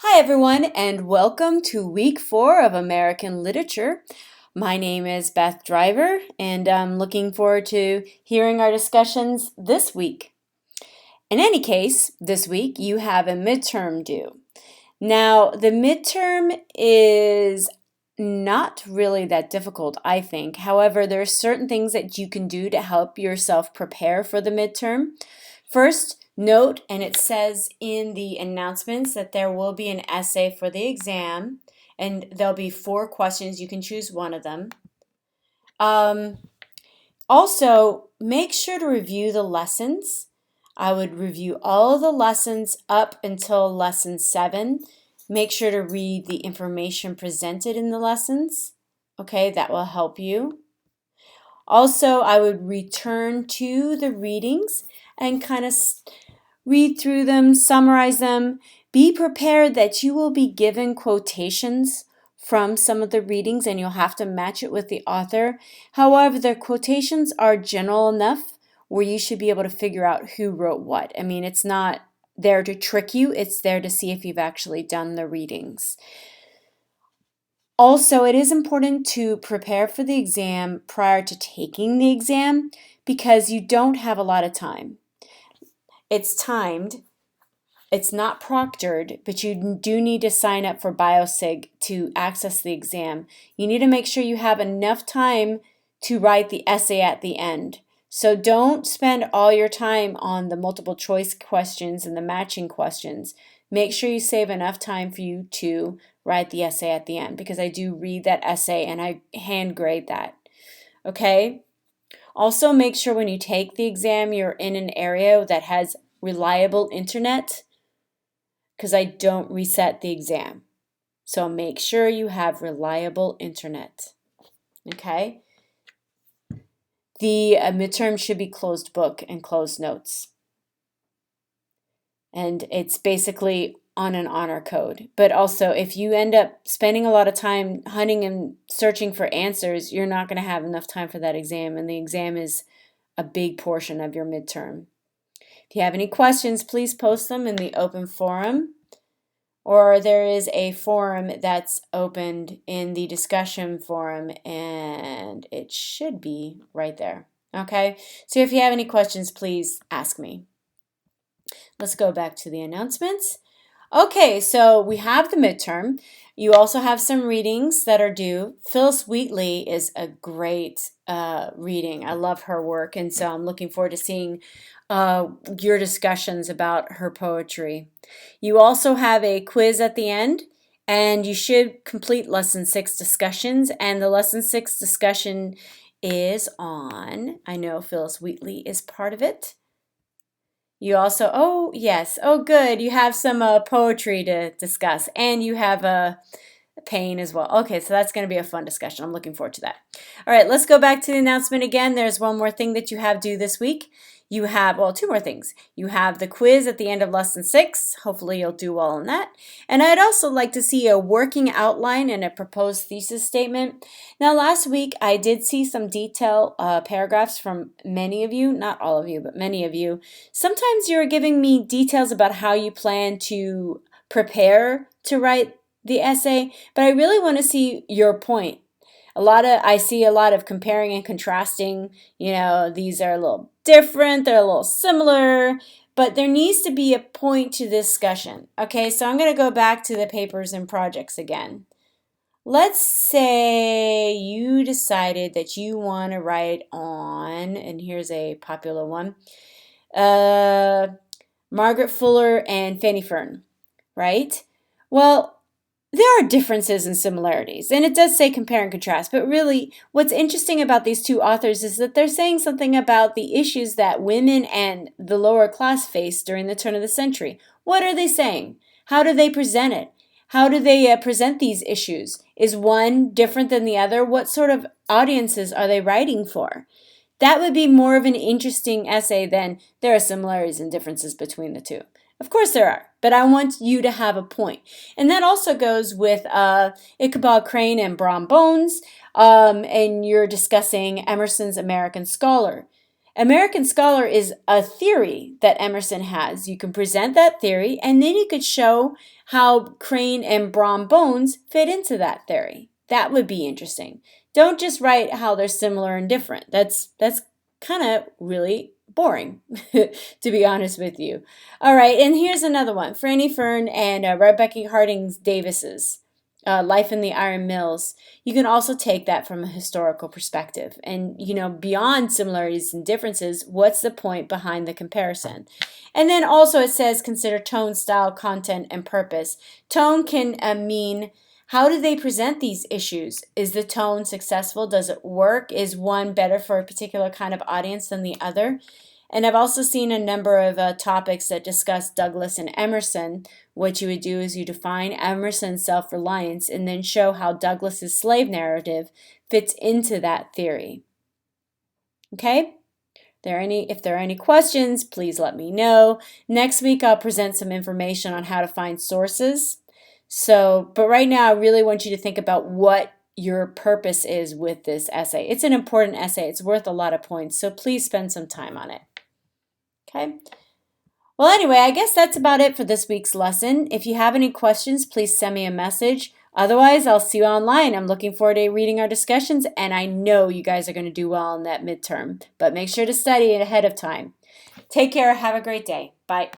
Hi, everyone, and welcome to week 4 of American Literature. My name is Beth Driver, and I'm looking forward to hearing our discussions this week. In any case, this week you have a midterm due. Now, the midterm is not really that difficult, I think. However, there are certain things that you can do to help yourself prepare for the midterm. First, note, and it says in the announcements that there will be an essay for the exam, and there'll be 4 questions. You can choose one of them. Also, make sure to review the lessons. I would review all the lessons up until lesson 7. Make sure to read the information presented in the lessons. Okay, that will help you. Also, I would return to the readings and kind of read through them, summarize them. Be prepared that you will be given quotations from some of the readings and you'll have to match it with the author. However, the quotations are general enough where you should be able to figure out who wrote what. I mean, it's not there to trick you, it's there to see if you've actually done the readings. Also, it is important to prepare for the exam prior to taking the exam because you don't have a lot of time. It's timed. It's not proctored, but you do need to sign up for BioSig to access the exam. You need to make sure you have enough time to write the essay at the end. So don't spend all your time on the multiple choice questions and the matching questions. Make sure you save enough time for you to write the essay at the end because I do read that essay and I hand grade that. Okay? Also, make sure when you take the exam, you're in an area that has reliable internet because I don't reset the exam. So make sure you have reliable internet. Okay? The midterm should be closed book and closed notes. And it's basically on an honor code. But also, if you end up spending a lot of time hunting and searching for answers, you're not going to have enough time for that exam. And the exam is a big portion of your midterm. If you have any questions, please post them in the open forum. Or there is a forum that's opened in the discussion forum, and it should be right there. Okay? So if you have any questions, please ask me. Let's go back to the announcements. Okay, so we have the midterm. You also have some readings that are due. Phyllis Wheatley is a great reading. I love her work, and so I'm looking forward to seeing your discussions about her poetry. You also have a quiz at the end, and you should complete Lesson 6 discussions, and the Lesson 6 discussion is on, I know Phyllis Wheatley is part of it. You also, oh yes, oh good, you have some poetry to discuss, and you have a pain as well. Okay, so that's going to be a fun discussion. I'm looking forward to that. All right, let's go back to the announcement again. There's one more thing that you have due this week. You have, well, 2 more things. You have the quiz at the end of Lesson 6. Hopefully you'll do well on that. And I'd also like to see a working outline and a proposed thesis statement. Now, last week I did see some detail paragraphs from many of you, not all of you, but many of you. Sometimes you're giving me details about how you plan to prepare to write the essay, but I really want to see your point. I see a lot of comparing and contrasting. You know, these are a little different, they're a little similar, but there needs to be a point to discussion. Okay, so I'm going to go back to the papers and projects again. Let's say you decided that you want to write on, and here's a popular one, Margaret Fuller and Fanny Fern, right? Well, there are differences and similarities, and it does say compare and contrast, but really what's interesting about these 2 authors is that they're saying something about the issues that women and the lower class faced during the turn of the century. What are they saying? How do they present it? How do they present these issues? Is one different than the other? What sort of audiences are they writing for? That would be more of an interesting essay than there are similarities and differences between the 2. Of course there are, but I want you to have a point. And that also goes with Ichabod Crane and Brom Bones, and you're discussing Emerson's American Scholar. American Scholar is a theory that Emerson has. You can present that theory, and then you could show how Crane and Brom Bones fit into that theory. That would be interesting. Don't just write how they're similar and different. That's kind of really boring, to be honest with you. All right, and here's another one. Franny Fern and Rebecca Harding Davis's Life in the Iron Mills. You can also take that from a historical perspective. And, beyond similarities and differences, what's the point behind the comparison? And then also it says consider tone, style, content, and purpose. Tone can mean how do they present these issues? Is the tone successful? Does it work? Is one better for a particular kind of audience than the other? And I've also seen a number of topics that discuss Douglas and Emerson. What you would do is you define Emerson's self-reliance and then show how Douglas's slave narrative fits into that theory. Okay? If there are any questions, please let me know. Next week, I'll present some information on how to find sources. But right now, I really want you to think about what your purpose is with this essay. It's an important essay. It's worth a lot of points, so please spend some time on it. Okay? Well, anyway, I guess that's about it for this week's lesson. If you have any questions, please send me a message. Otherwise, I'll see you online. I'm looking forward to reading our discussions, and I know you guys are going to do well in that midterm. But make sure to study it ahead of time. Take care. Have a great day. Bye.